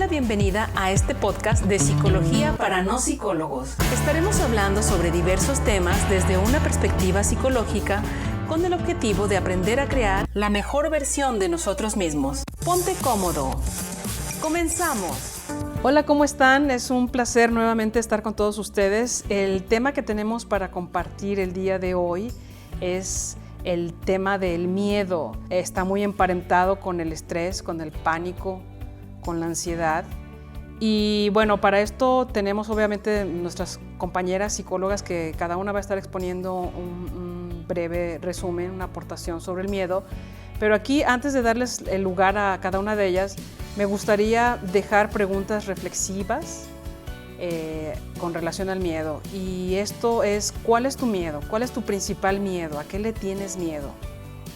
la bienvenida a este podcast de Psicología para no psicólogos. Estaremos hablando sobre diversos temas desde una perspectiva psicológica con el objetivo de aprender a crear la mejor versión de nosotros mismos. Ponte cómodo. ¡Comenzamos! Hola, ¿cómo están? Es un placer nuevamente estar con todos ustedes. El tema que tenemos para compartir el día de hoy es el tema del miedo. Está muy emparentado con el estrés, con el pánico, con la ansiedad. Y bueno, para esto tenemos obviamente nuestras compañeras psicólogas que cada una va a estar exponiendo un breve resumen, una aportación sobre el miedo. Pero aquí, antes de darles el lugar a cada una de ellas, me gustaría dejar preguntas reflexivas con relación al miedo. Y esto es, ¿cuál es tu miedo? ¿Cuál es tu principal miedo? ¿A qué le tienes miedo?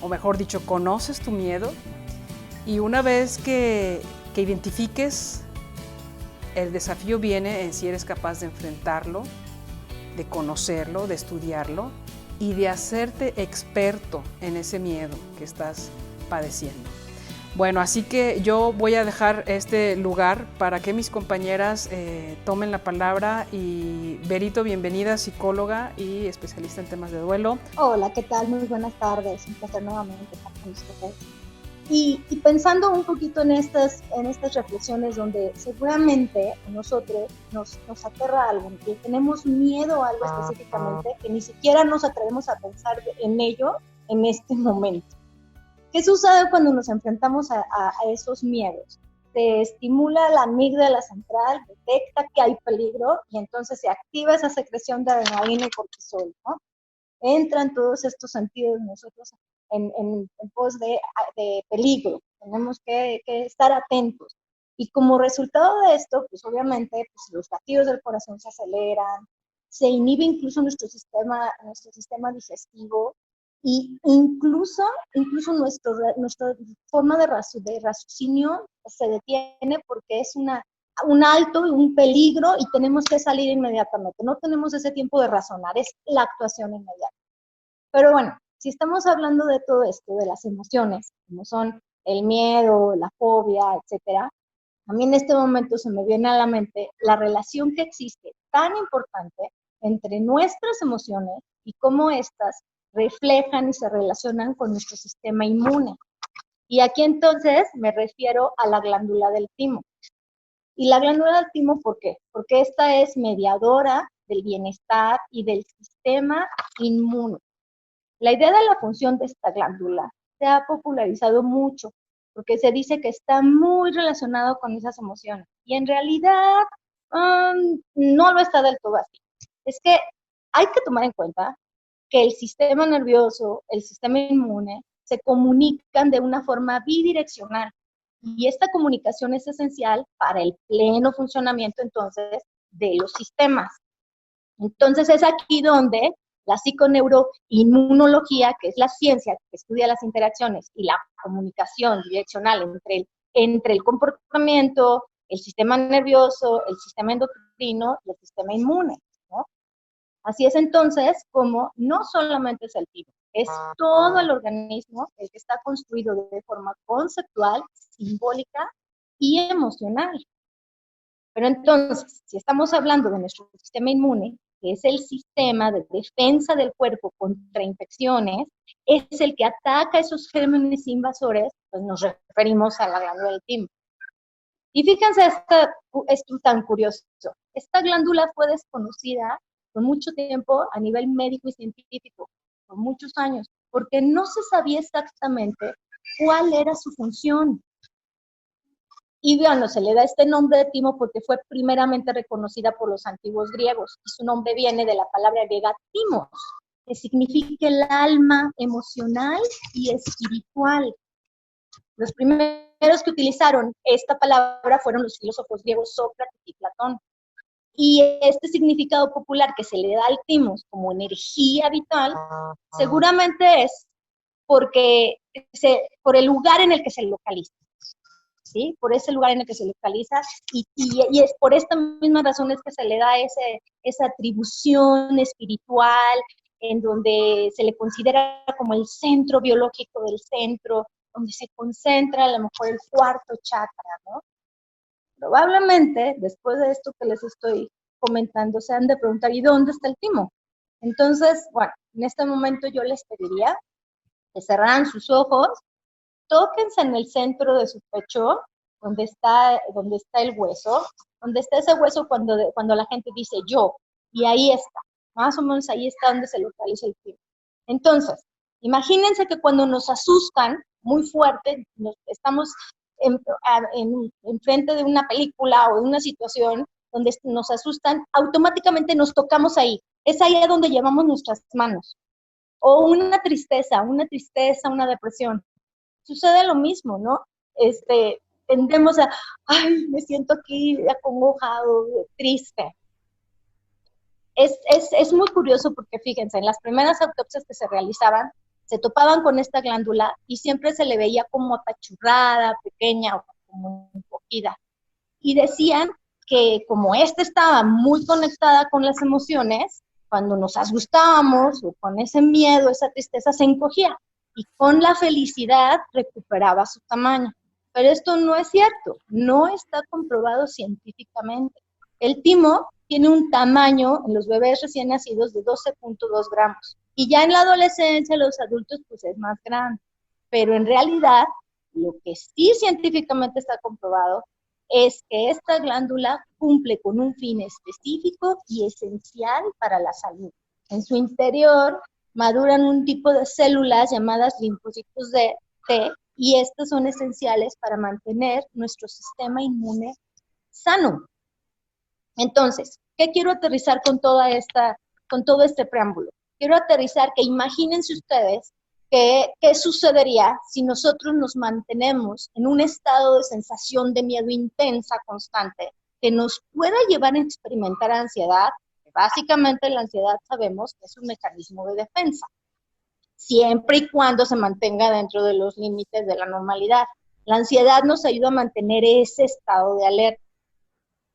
O mejor dicho, ¿conoces tu miedo? Y una vez que identifiques, el desafío viene en si eres capaz de enfrentarlo, de conocerlo, de estudiarlo y de hacerte experto en ese miedo que estás padeciendo. Bueno, así que yo voy a dejar este lugar para que mis compañeras tomen la palabra. Y Berito, bienvenida, psicóloga y especialista en temas de duelo. Hola, ¿qué tal? Muy buenas tardes. Un placer nuevamente estar con ustedes. Y pensando un poquito en estas reflexiones donde seguramente a nosotros nos aterra algo, que tenemos miedo a algo específicamente, que ni siquiera nos atrevemos a pensar en ello en este momento. ¿Qué sucede cuando nos enfrentamos a esos miedos? Se estimula la amígdala central, detecta que hay peligro y entonces se activa esa secreción de adrenalina y cortisol, ¿no? Entran todos estos sentidos de nosotros en pos de peligro. Tenemos que estar atentos. Y como resultado de esto, pues obviamente pues, los latidos del corazón se aceleran, se inhibe incluso nuestro sistema digestivo, y incluso nuestra forma de raciocinio se detiene porque es un alto y un peligro y tenemos que salir inmediatamente. No tenemos ese tiempo de razonar, es la actuación inmediata. Pero bueno, si estamos hablando de todo esto, de las emociones, como son el miedo, la fobia, etcétera, a mí en este momento se me viene a la mente la relación que existe tan importante entre nuestras emociones y cómo éstas reflejan y se relacionan con nuestro sistema inmune. Y aquí entonces me refiero a la glándula del timo. Y la glándula del timo, ¿por qué? Porque esta es mediadora del bienestar y del sistema inmune. La idea de la función de esta glándula se ha popularizado mucho porque se dice que está muy relacionado con esas emociones. Y en realidad no lo está del todo así. Es que hay que tomar en cuenta que el sistema nervioso, el sistema inmune, se comunican de una forma bidireccional. Y esta comunicación es esencial para el pleno funcionamiento, entonces, de los sistemas. Entonces, es aquí donde la psiconeuroinmunología, que es la ciencia que estudia las interacciones y la comunicación direccional entre el comportamiento, el sistema nervioso, el sistema endocrino y el sistema inmune, ¿no? Así es entonces como no solamente es el timo, es todo el organismo el que está construido de forma conceptual, simbólica y emocional. Pero entonces, si estamos hablando de nuestro sistema inmune, que es el sistema de defensa del cuerpo contra infecciones, es el que ataca a esos gérmenes invasores, pues nos referimos a la glándula del timo. Y fíjense esto tan curioso. Esta glándula fue desconocida por mucho tiempo a nivel médico y científico, por muchos años, porque no se sabía exactamente cuál era su función. Y bueno, se le da este nombre de timo porque fue primeramente reconocida por los antiguos griegos. Y su nombre viene de la palabra griega timos, que significa el alma emocional y espiritual. Los primeros que utilizaron esta palabra fueron los filósofos griegos Sócrates y Platón. Y este significado popular que se le da al timos como energía vital, seguramente es porque por el lugar en el que se localiza. ¿Sí? Por ese lugar en el que se localiza y es por esta misma razón es que se le da esa atribución espiritual en donde se le considera como el centro biológico del centro, donde se concentra a lo mejor el cuarto chakra, ¿no? Probablemente, después de esto que les estoy comentando, se han de preguntar, ¿y dónde está el timo? Entonces, bueno, en este momento yo les pediría que cerraran sus ojos, tóquense en el centro de su pecho, donde está el hueso, donde está ese hueso cuando la gente dice yo, y ahí está, más o menos ahí está donde se localiza el timo. Entonces, imagínense que cuando nos asustan muy fuerte, estamos en frente de una película o de una situación donde nos asustan, automáticamente nos tocamos ahí. Es ahí donde llevamos nuestras manos. O una tristeza, una depresión. Sucede lo mismo, ¿no? Tendemos a, ay, me siento aquí acongojado, triste. Es muy curioso porque fíjense, en las primeras autopsias que se realizaban, se topaban con esta glándula y siempre se le veía como apachurrada, pequeña o como encogida. Y decían que como estaba muy conectada con las emociones, cuando nos asustábamos o con ese miedo, esa tristeza se encogía y con la felicidad recuperaba su tamaño. Pero esto no es cierto, no está comprobado científicamente. El timo tiene un tamaño en los bebés recién nacidos de 12.2 gramos. Y ya en la adolescencia, los adultos, pues es más grande. Pero en realidad, lo que sí científicamente está comprobado es que esta glándula cumple con un fin específico y esencial para la salud. En su interior maduran un tipo de células llamadas linfocitos T, y estas son esenciales para mantener nuestro sistema inmune sano. Entonces, ¿qué quiero aterrizar con todo este preámbulo? Quiero aterrizar que imagínense ustedes qué sucedería si nosotros nos mantenemos en un estado de sensación de miedo intensa, constante, que nos pueda llevar a experimentar ansiedad. Básicamente la ansiedad sabemos que es un mecanismo de defensa, siempre y cuando se mantenga dentro de los límites de la normalidad. La ansiedad nos ayuda a mantener ese estado de alerta.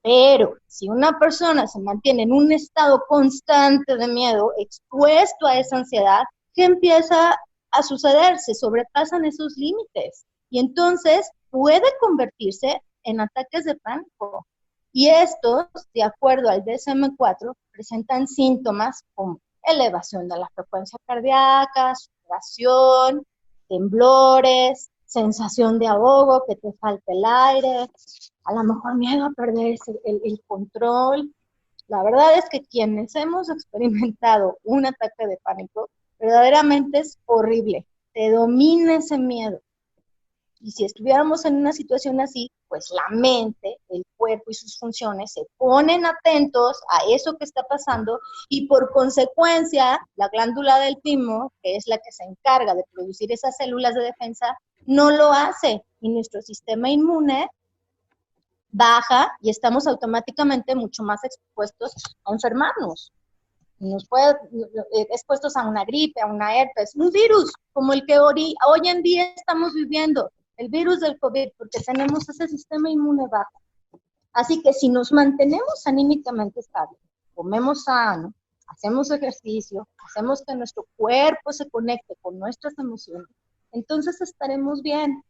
Pero si una persona se mantiene en un estado constante de miedo, expuesto a esa ansiedad, ¿qué empieza a suceder? Se sobrepasan esos límites y entonces puede convertirse en ataques de pánico. Y estos, de acuerdo al DSM-4, presentan síntomas como elevación de la frecuencia cardíaca, sudoración, temblores, sensación de ahogo, que te falta el aire, a lo mejor miedo a perder el control. La verdad es que quienes hemos experimentado un ataque de pánico, verdaderamente es horrible, te domina ese miedo. Y si estuviéramos en una situación así, pues la mente, el cuerpo y sus funciones se ponen atentos a eso que está pasando y por consecuencia la glándula del timo, que es la que se encarga de producir esas células de defensa, no lo hace y nuestro sistema inmune baja y estamos automáticamente mucho más expuestos a enfermarnos. Expuestos a una gripe, a una herpes, un virus como el que hoy en día estamos viviendo, el virus del COVID, porque tenemos ese sistema inmune bajo. Así que si nos mantenemos anímicamente estables, comemos sano, hacemos ejercicio, hacemos que nuestro cuerpo se conecte con nuestras emociones, entonces estaremos bien.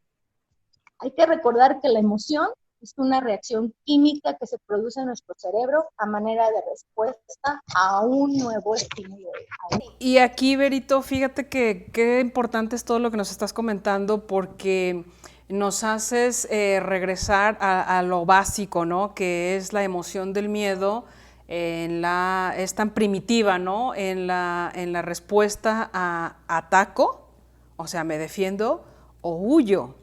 Hay que recordar que la emoción es una reacción química que se produce en nuestro cerebro a manera de respuesta a un nuevo estímulo. Y aquí, Berito, fíjate que qué importante es todo lo que nos estás comentando porque nos haces regresar a lo básico, ¿no? Que es la emoción del miedo, es tan primitiva, ¿no? En la respuesta a ataco, o sea, me defiendo o huyo.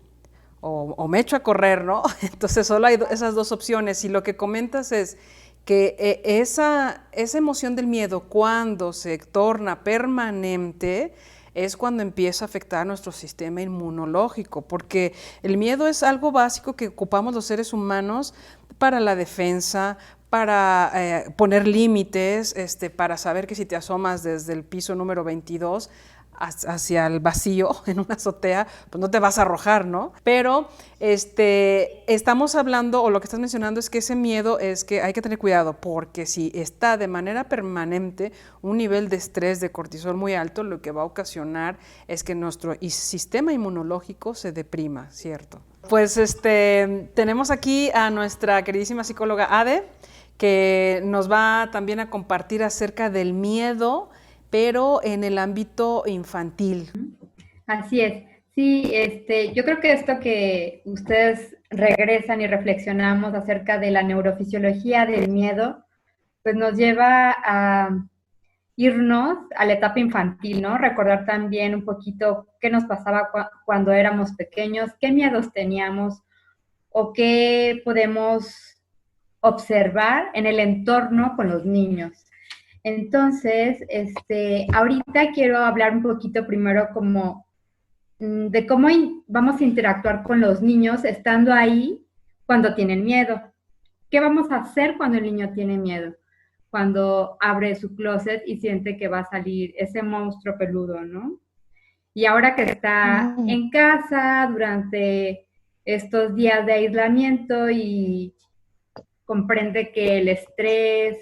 O me echo a correr, ¿no? Entonces solo hay esas dos opciones y lo que comentas es que esa emoción del miedo cuando se torna permanente es cuando empieza a afectar a nuestro sistema inmunológico, porque el miedo es algo básico que ocupamos los seres humanos para la defensa, para poner límites, para saber que si te asomas desde el piso número 22 hacia el vacío en una azotea, pues no te vas a arrojar, ¿no? Pero estamos hablando, o lo que estás mencionando es que ese miedo es que hay que tener cuidado, porque si está de manera permanente un nivel de estrés, de cortisol muy alto, lo que va a ocasionar es que nuestro sistema inmunológico se deprima, ¿cierto? Pues tenemos aquí a nuestra queridísima psicóloga Ade, que nos va también a compartir acerca del miedo, pero en el ámbito infantil. Así es. Sí, yo creo que esto que ustedes regresan y reflexionamos acerca de la neurofisiología del miedo, pues nos lleva a irnos a la etapa infantil, ¿no? Recordar también un poquito qué nos pasaba cuando éramos pequeños, qué miedos teníamos o qué podemos observar en el entorno con los niños. Entonces, ahorita quiero hablar un poquito primero como de cómo vamos a interactuar con los niños estando ahí cuando tienen miedo. ¿Qué vamos a hacer cuando el niño tiene miedo? Cuando abre su closet y siente que va a salir ese monstruo peludo, ¿no? Y ahora que está en casa durante estos días de aislamiento y comprende que el estrés,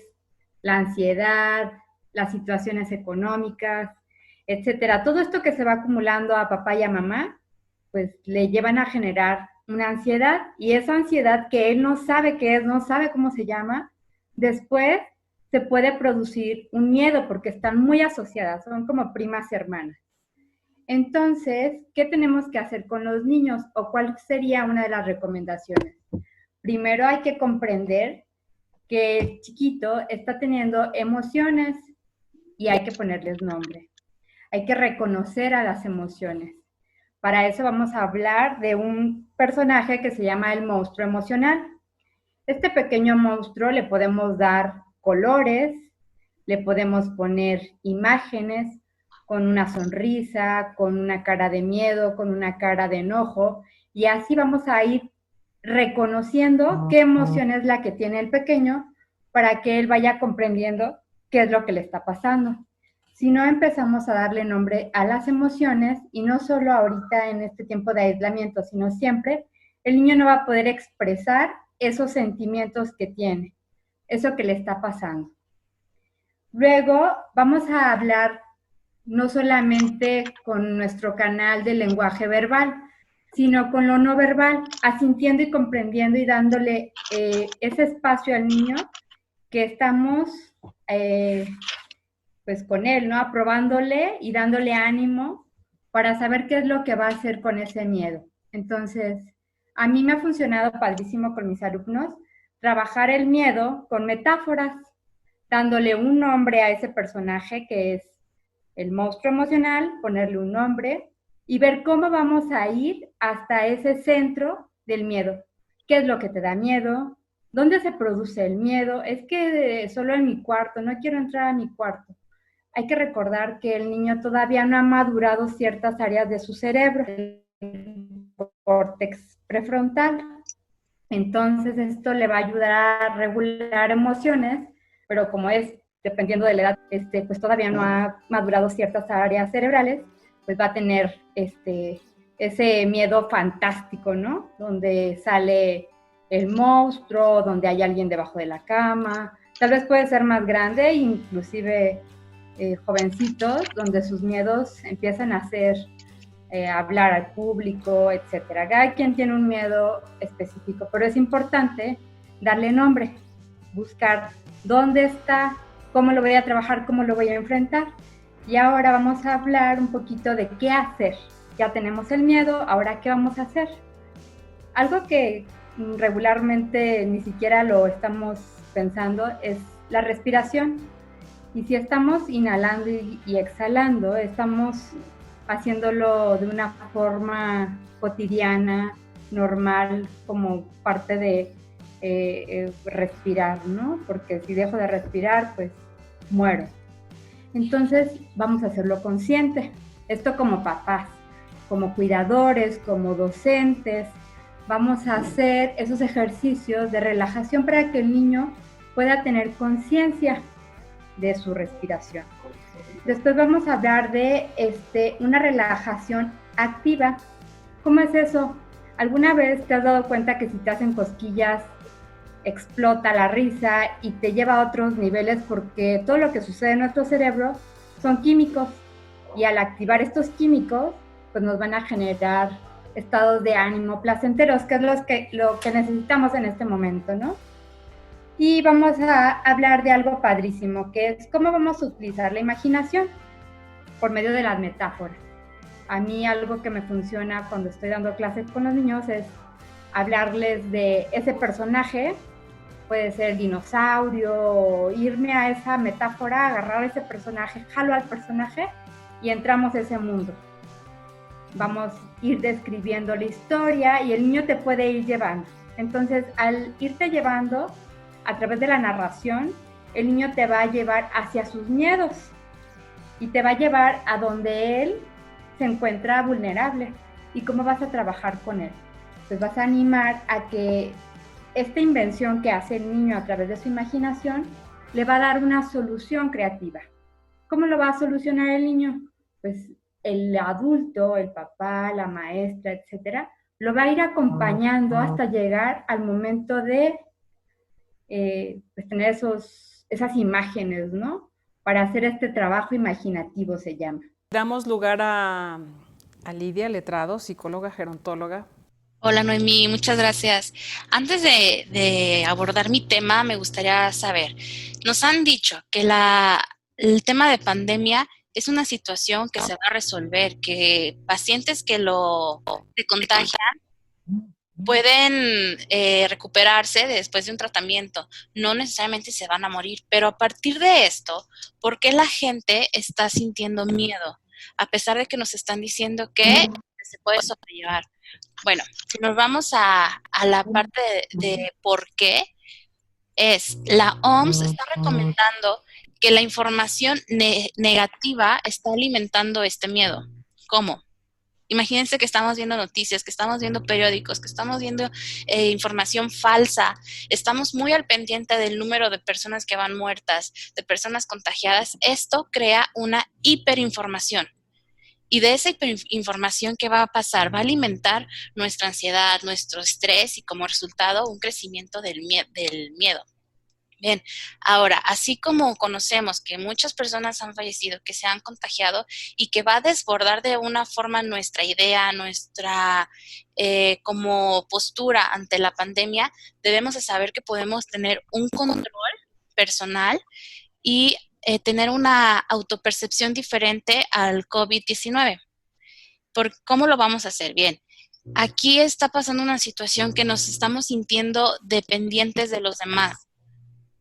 la ansiedad, las situaciones económicas, etcétera, todo esto que se va acumulando a papá y a mamá, pues le llevan a generar una ansiedad, y esa ansiedad que él no sabe qué es, no sabe cómo se llama, después se puede producir un miedo porque están muy asociadas, son como primas hermanas. Entonces, ¿qué tenemos que hacer con los niños o cuál sería una de las recomendaciones? Primero hay que comprender que el chiquito está teniendo emociones y hay que ponerles nombre. Hay que reconocer a las emociones. Para eso vamos a hablar de un personaje que se llama el monstruo emocional. Este pequeño monstruo le podemos dar colores, le podemos poner imágenes con una sonrisa, con una cara de miedo, con una cara de enojo, y así vamos a ir reconociendo qué emoción es la que tiene el pequeño para que él vaya comprendiendo qué es lo que le está pasando. Si no empezamos a darle nombre a las emociones, y no solo ahorita en este tiempo de aislamiento, sino siempre, el niño no va a poder expresar esos sentimientos que tiene, eso que le está pasando. Luego vamos a hablar no solamente con nuestro canal de lenguaje verbal, sino con lo no verbal, asintiendo y comprendiendo y dándole ese espacio al niño que estamos pues con él, ¿no? Aprobándole y dándole ánimo para saber qué es lo que va a hacer con ese miedo. Entonces, a mí me ha funcionado padrísimo con mis alumnos trabajar el miedo con metáforas, dándole un nombre a ese personaje que es el monstruo emocional, ponerle un nombre y ver cómo vamos a ir hasta ese centro del miedo. ¿Qué es lo que te da miedo? ¿Dónde se produce el miedo? Es que solo en mi cuarto, no quiero entrar a mi cuarto. Hay que recordar que el niño todavía no ha madurado ciertas áreas de su cerebro, el córtex prefrontal. Entonces esto le va a ayudar a regular emociones, pero como es dependiendo de la edad, pues todavía no ha madurado ciertas áreas cerebrales, pues va a tener ese miedo fantástico, ¿no? Donde sale el monstruo, donde hay alguien debajo de la cama. Tal vez puede ser más grande, inclusive jovencitos, donde sus miedos empiezan a ser hablar al público, etcétera. Cada quien tiene un miedo específico, pero es importante darle nombre, buscar dónde está, cómo lo voy a trabajar, cómo lo voy a enfrentar. Y ahora vamos a hablar un poquito de qué hacer. Ya tenemos el miedo, ahora ¿qué vamos a hacer? Algo que regularmente ni siquiera lo estamos pensando es la respiración. Y si estamos inhalando y exhalando, estamos haciéndolo de una forma cotidiana, normal, como parte de respirar, ¿no? Porque si dejo de respirar, pues muero. Entonces vamos a hacerlo consciente. Esto como papás, como cuidadores, como docentes, vamos a hacer esos ejercicios de relajación para que el niño pueda tener conciencia de su respiración. Después vamos a hablar de una relajación activa. ¿Cómo es eso? ¿Alguna vez te has dado cuenta que si te hacen cosquillas explota la risa y te lleva a otros niveles? Porque todo lo que sucede en nuestro cerebro son químicos, y al activar estos químicos pues nos van a generar estados de ánimo placenteros, que es lo que necesitamos en este momento, ¿no? Y vamos a hablar de algo padrísimo, que es cómo vamos a utilizar la imaginación por medio de las metáforas. A mí algo que me funciona cuando estoy dando clases con los niños es hablarles de ese personaje, puede ser dinosaurio, o irme a esa metáfora, agarrar ese personaje, jalo al personaje y entramos a ese mundo. Vamos a ir describiendo la historia y el niño te puede ir llevando. Entonces, al irte llevando a través de la narración, el niño te va a llevar hacia sus miedos y te va a llevar a donde él se encuentra vulnerable. ¿Y cómo vas a trabajar con él? Pues vas a animar a que esta invención que hace el niño a través de su imaginación le va a dar una solución creativa. ¿Cómo lo va a solucionar el niño? Pues el adulto, el papá, la maestra, etcétera, lo va a ir acompañando hasta llegar al momento de pues tener esas imágenes, ¿no? Para hacer este trabajo imaginativo se llama. Damos lugar a Lidia Letrado, psicóloga gerontóloga. Hola Noemí, muchas gracias. Antes de abordar mi tema, me gustaría saber, nos han dicho que el tema de pandemia es una situación que se va a resolver, que pacientes que se contagian pueden recuperarse después de un tratamiento, no necesariamente se van a morir, pero a partir de esto, ¿por qué la gente está sintiendo miedo? A pesar de que nos están diciendo que se puede sobrellevar. Bueno, si nos vamos a la parte de por qué, la OMS está recomendando que la información negativa está alimentando este miedo. ¿Cómo? Imagínense que estamos viendo noticias, que estamos viendo periódicos, que estamos viendo información falsa. Estamos muy al pendiente del número de personas que van muertas, de personas contagiadas. Esto crea una hiperinformación. Y de esa información que va a pasar, va a alimentar nuestra ansiedad, nuestro estrés y como resultado un crecimiento del miedo. Bien, ahora, así como conocemos que muchas personas han fallecido, que se han contagiado y que va a desbordar de una forma nuestra idea, nuestra como postura ante la pandemia, debemos de saber que podemos tener un control personal y tener una autopercepción diferente al COVID-19. ¿Cómo lo vamos a hacer? Bien, aquí está pasando una situación que nos estamos sintiendo dependientes de los demás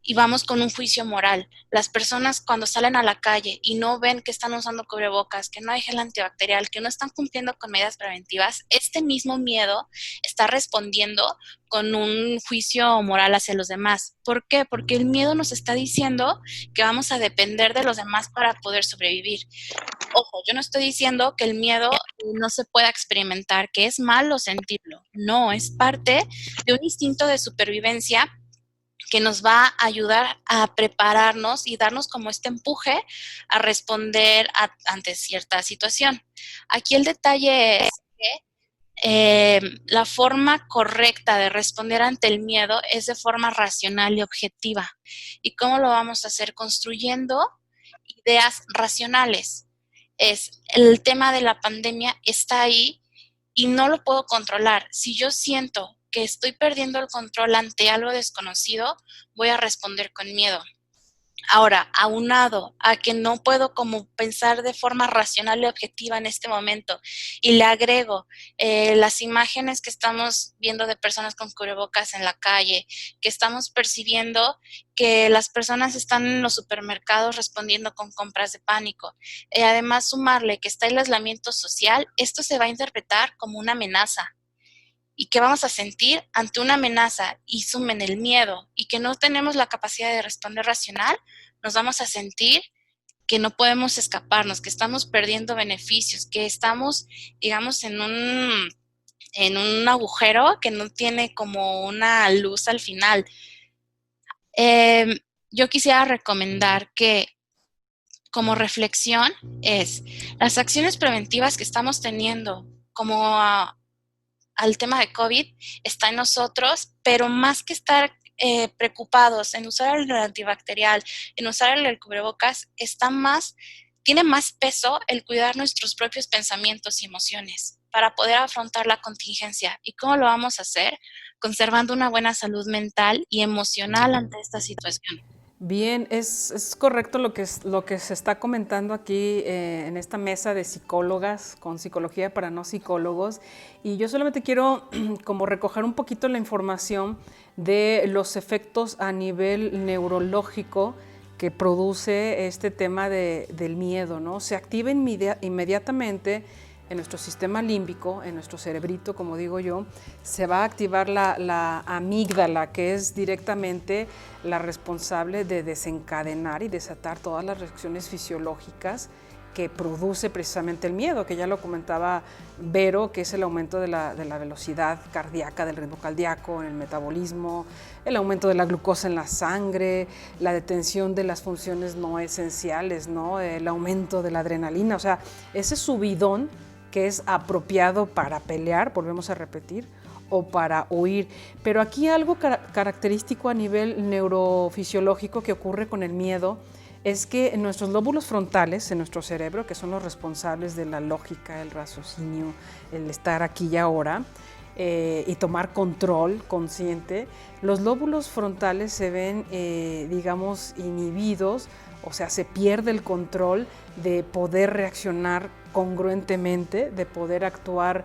y vamos con un juicio moral. Las personas cuando salen a la calle y no ven que están usando cubrebocas, que no hay gel antibacterial, que no están cumpliendo con medidas preventivas, este mismo miedo está respondiendo con un juicio moral hacia los demás. ¿Por qué? Porque el miedo nos está diciendo que vamos a depender de los demás para poder sobrevivir. Ojo, yo no estoy diciendo que el miedo no se pueda experimentar, que es malo sentirlo. No, es parte de un instinto de supervivencia que nos va a ayudar a prepararnos y darnos como este empuje a responder ante cierta situación. Aquí el detalle es que la forma correcta de responder ante el miedo es de forma racional y objetiva. ¿Y cómo lo vamos a hacer? Construyendo ideas racionales. El tema de la pandemia está ahí y no lo puedo controlar. Si yo siento que estoy perdiendo el control ante algo desconocido, voy a responder con miedo. Ahora, aunado a que no puedo como pensar de forma racional y objetiva en este momento y le agrego las imágenes que estamos viendo de personas con cubrebocas en la calle, que estamos percibiendo que las personas están en los supermercados respondiendo con compras de pánico. Además, sumarle que está el aislamiento social, esto se va a interpretar como una amenaza. ¿Y qué vamos a sentir ante una amenaza? Y sumen el miedo y que no tenemos la capacidad de responder racional, nos vamos a sentir que no podemos escaparnos, que estamos perdiendo beneficios, que estamos, digamos, en un agujero que no tiene como una luz al final. Yo quisiera recomendar que como reflexión las acciones preventivas que estamos teniendo como al tema de COVID está en nosotros, pero más que estar preocupados en usar el antibacterial, en usar el cubrebocas, tiene más peso el cuidar nuestros propios pensamientos y emociones. para poder afrontar la contingencia. ¿Y cómo lo vamos a hacer? Conservando una buena salud mental y emocional ante esta situación. Bien, es correcto lo que se está comentando aquí en esta mesa de psicólogas con psicología para no psicólogos, y yo solamente quiero como recoger un poquito la información de los efectos a nivel neurológico que produce este tema del miedo, ¿no? Se activa inmediatamente en nuestro sistema límbico, en nuestro cerebrito, como digo yo, se va a activar la amígdala, que es directamente la responsable de desencadenar y desatar todas las reacciones fisiológicas que produce precisamente el miedo, que ya lo comentaba Vero, que es el aumento de la velocidad cardíaca, del ritmo cardíaco, en el metabolismo, el aumento de la glucosa en la sangre, la detención de las funciones no esenciales, ¿no? El aumento de la adrenalina, o sea, ese subidón que es apropiado para pelear, volvemos a repetir, o para huir. Pero aquí algo característico a nivel neurofisiológico que ocurre con el miedo es que en nuestros lóbulos frontales, en nuestro cerebro, que son los responsables de la lógica, el raciocinio, el estar aquí y ahora, y tomar control consciente, los lóbulos frontales se ven, digamos, inhibidos, o sea, se pierde el control de poder reaccionar congruentemente, de poder actuar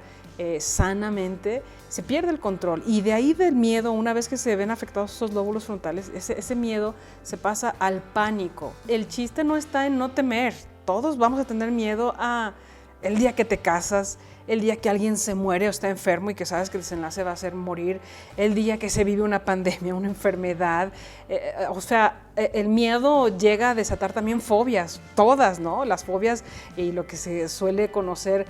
sanamente, se pierde el control. Y de ahí del miedo, una vez que se ven afectados esos lóbulos frontales, ese miedo se pasa al pánico. El chiste no está en no temer. Todos vamos a tener miedo a el día que te casas, el día que alguien se muere o está enfermo y que sabes que el desenlace va a ser morir, el día que se vive una pandemia, una enfermedad, el miedo llega a desatar también fobias, todas, ¿no? Las fobias y lo que se suele conocer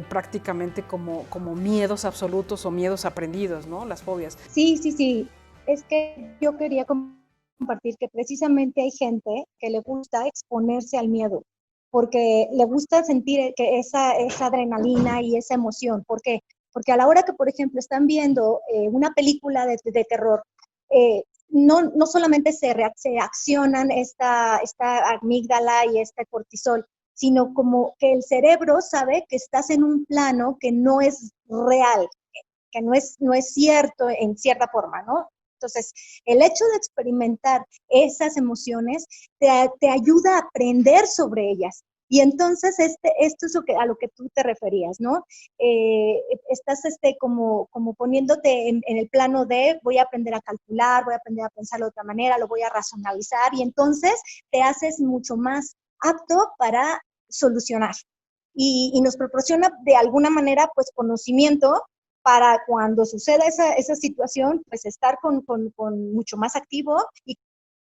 prácticamente como miedos absolutos o miedos aprendidos, ¿no? Las fobias. Sí. Es que yo quería compartir que precisamente hay gente que le gusta exponerse al miedo, porque le gusta sentir que esa adrenalina y esa emoción. ¿Por qué? Porque a la hora que, por ejemplo, están viendo una película de terror, no solamente se accionan esta amígdala y este cortisol, sino como que el cerebro sabe que estás en un plano que no es real, que no es cierto en cierta forma, ¿no? Entonces, el hecho de experimentar esas emociones te ayuda a aprender sobre ellas. Y entonces esto es a lo que tú te referías, ¿no? Estás como poniéndote en el plano de voy a aprender a calcular, voy a aprender a pensar de otra manera, lo voy a racionalizar, y entonces te haces mucho más apto para solucionar. Y nos proporciona de alguna manera pues conocimiento para cuando suceda esa situación, pues estar con mucho más activo y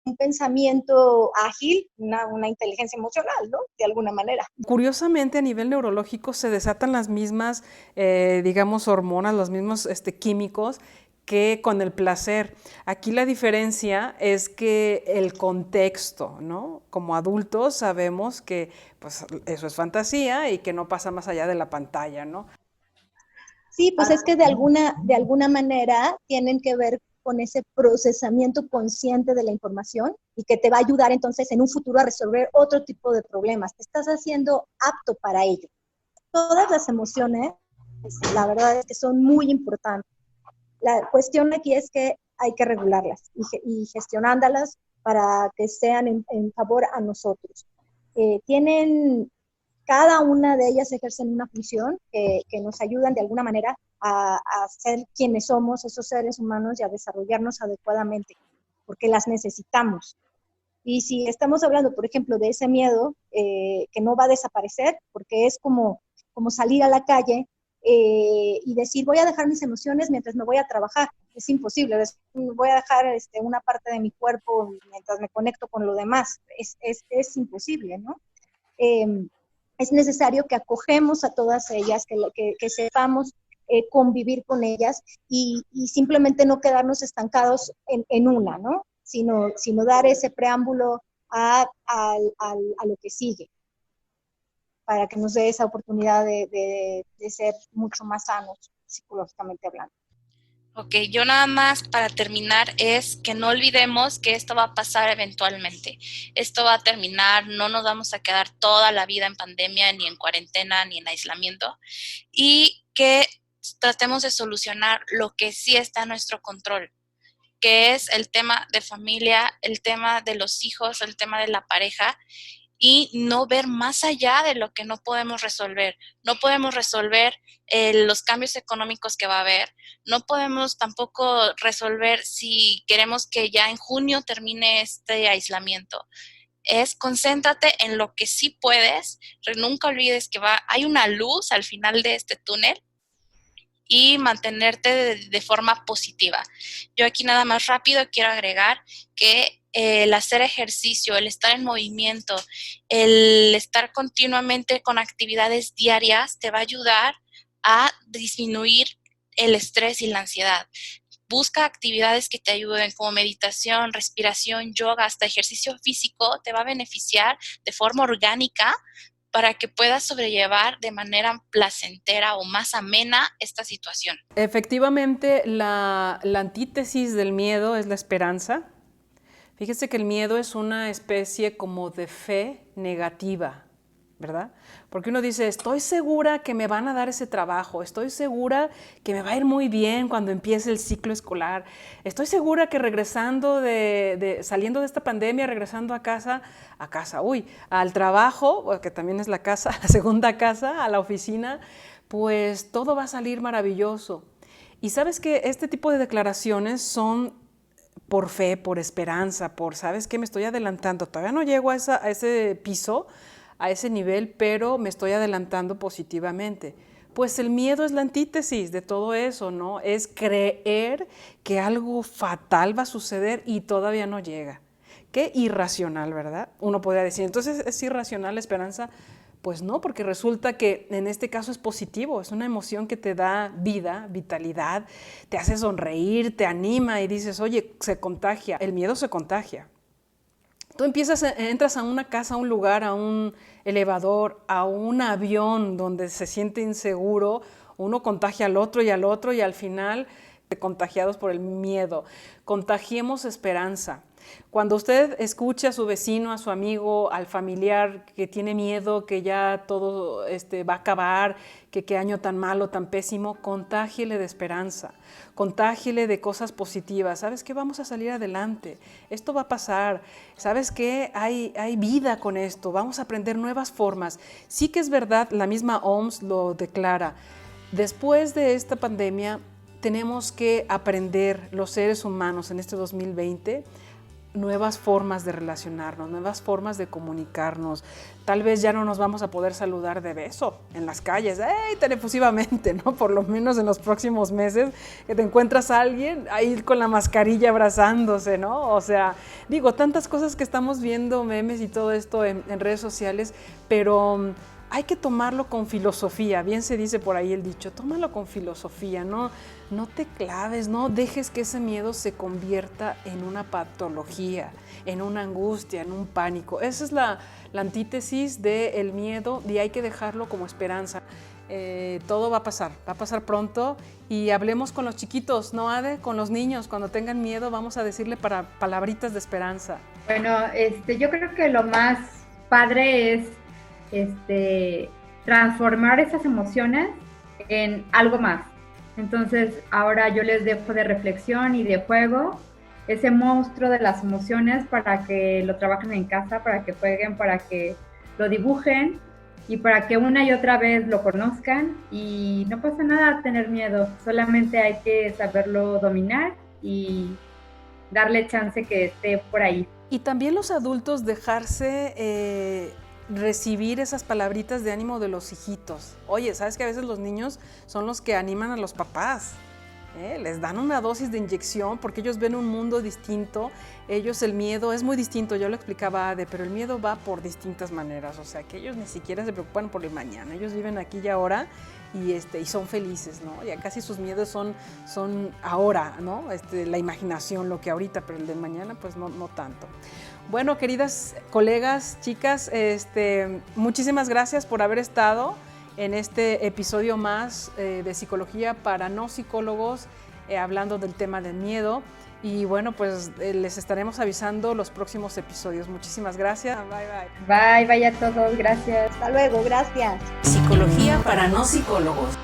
un pensamiento ágil, una inteligencia emocional, ¿no? De alguna manera. Curiosamente, a nivel neurológico se desatan las mismas, digamos, hormonas, los mismos químicos que con el placer. Aquí la diferencia es que el contexto, ¿no? Como adultos sabemos que pues, eso es fantasía y que no pasa más allá de la pantalla, ¿no? Sí, pues es que de alguna manera tienen que ver con ese procesamiento consciente de la información y que te va a ayudar entonces en un futuro a resolver otro tipo de problemas. Te estás haciendo apto para ello. Todas las emociones, la verdad es que son muy importantes. La cuestión aquí es que hay que regularlas y gestionándolas para que sean en favor a nosotros. Cada una de ellas ejercen una función que nos ayudan de alguna manera a ser quienes somos, esos seres humanos, y a desarrollarnos adecuadamente, porque las necesitamos. Y si estamos hablando, por ejemplo, de ese miedo que no va a desaparecer, porque es como salir a la calle y decir, voy a dejar mis emociones mientras me voy a trabajar. Es imposible, voy a dejar una parte de mi cuerpo mientras me conecto con lo demás. Es imposible, ¿no? Es necesario que acogemos a todas ellas, que sepamos convivir con ellas y simplemente no quedarnos estancados en una, ¿no? Sino dar ese preámbulo a lo que sigue, para que nos dé esa oportunidad de ser mucho más sanos psicológicamente hablando. Ok, yo nada más para terminar es que no olvidemos que esto va a pasar eventualmente. Esto va a terminar, no nos vamos a quedar toda la vida en pandemia, ni en cuarentena, ni en aislamiento, y que tratemos de solucionar lo que sí está en nuestro control, que es el tema de familia, el tema de los hijos, el tema de la pareja, y no ver más allá de lo que no podemos resolver. No podemos resolver los cambios económicos que va a haber, no podemos tampoco resolver si queremos que ya en junio termine este aislamiento. Es concéntrate en lo que sí puedes, nunca olvides que hay una luz al final de este túnel y mantenerte de forma positiva. Yo aquí nada más rápido quiero agregar que el hacer ejercicio, el estar en movimiento, el estar continuamente con actividades diarias te va a ayudar a disminuir el estrés y la ansiedad. Busca actividades que te ayuden como meditación, respiración, yoga, hasta ejercicio físico, te va a beneficiar de forma orgánica para que puedas sobrellevar de manera placentera o más amena esta situación. Efectivamente, la antítesis del miedo es la esperanza. Fíjese que el miedo es una especie como de fe negativa, ¿verdad? Porque uno dice, estoy segura que me van a dar ese trabajo, estoy segura que me va a ir muy bien cuando empiece el ciclo escolar, estoy segura que regresando saliendo de esta pandemia, regresando a casa, al trabajo, que también es la casa, la segunda casa, a la oficina, pues todo va a salir maravilloso. Y sabes que este tipo de declaraciones son por fe, por esperanza, ¿sabes qué? Me estoy adelantando, todavía no llego a ese piso, a ese nivel, pero me estoy adelantando positivamente. Pues el miedo es la antítesis de todo eso, ¿no? Es creer que algo fatal va a suceder y todavía no llega. Qué irracional, ¿verdad? Uno podría decir, entonces, ¿es irracional la esperanza? Pues no, porque resulta que en este caso es positivo, es una emoción que te da vida, vitalidad, te hace sonreír, te anima y dices, oye, se contagia, el miedo se contagia. Tú entras a una casa, a un lugar, a un elevador, a un avión donde se siente inseguro, uno contagia al otro y al final contagiados por el miedo. Contagiemos esperanza. Cuando usted escuche a su vecino, a su amigo, al familiar que tiene miedo, que ya todo va a acabar, que qué año tan malo, tan pésimo, contágiele de esperanza, contágiele de cosas positivas. ¿Sabes qué? Vamos a salir adelante, esto va a pasar. ¿Sabes qué? Hay vida con esto, vamos a aprender nuevas formas. Sí que es verdad, la misma OMS lo declara. Después de esta pandemia, tenemos que aprender los seres humanos en este 2020 nuevas formas de relacionarnos, nuevas formas de comunicarnos. Tal vez ya no nos vamos a poder saludar de beso en las calles, tan efusivamente, ¿no? Por lo menos en los próximos meses, que te encuentras a alguien ahí con la mascarilla abrazándose, ¿no? O sea, digo, tantas cosas que estamos viendo, memes y todo esto en redes sociales, pero hay que tomarlo con filosofía, bien se dice por ahí el dicho, tómalo con filosofía, no te claves, no dejes que ese miedo se convierta en una patología, en una angustia, en un pánico. Esa es la antítesis del miedo y hay que dejarlo como esperanza. Todo va a pasar pronto y hablemos con los chiquitos, ¿no, Ade? Con los niños, cuando tengan miedo vamos a decirle palabritas de esperanza. Bueno, yo creo que lo más padre es transformar esas emociones en algo más. Entonces, ahora yo les dejo de reflexión y de juego ese monstruo de las emociones para que lo trabajen en casa, para que jueguen, para que lo dibujen y para que una y otra vez lo conozcan. Y no pasa nada tener miedo, solamente hay que saberlo dominar y darle chance que esté por ahí. Y también los adultos dejarse recibir esas palabritas de ánimo de los hijitos. Oye, ¿sabes que a veces los niños son los que animan a los papás? Les dan una dosis de inyección porque ellos ven un mundo distinto. Ellos, el miedo es muy distinto, yo lo explicaba a Ade, pero el miedo va por distintas maneras. O sea, que ellos ni siquiera se preocupan por el mañana. Ellos viven aquí y ahora y son felices, ¿no? Ya casi sus miedos son ahora, ¿no? La imaginación, lo que ahorita, pero el de mañana, pues no tanto. Bueno, queridas colegas, chicas, muchísimas gracias por haber estado en este episodio más de Psicología para no psicólogos hablando del tema del miedo. Y bueno, pues les estaremos avisando los próximos episodios. Muchísimas gracias. Bye, bye. Bye a todos. Gracias. Hasta luego. Gracias. Psicología para no psicólogos.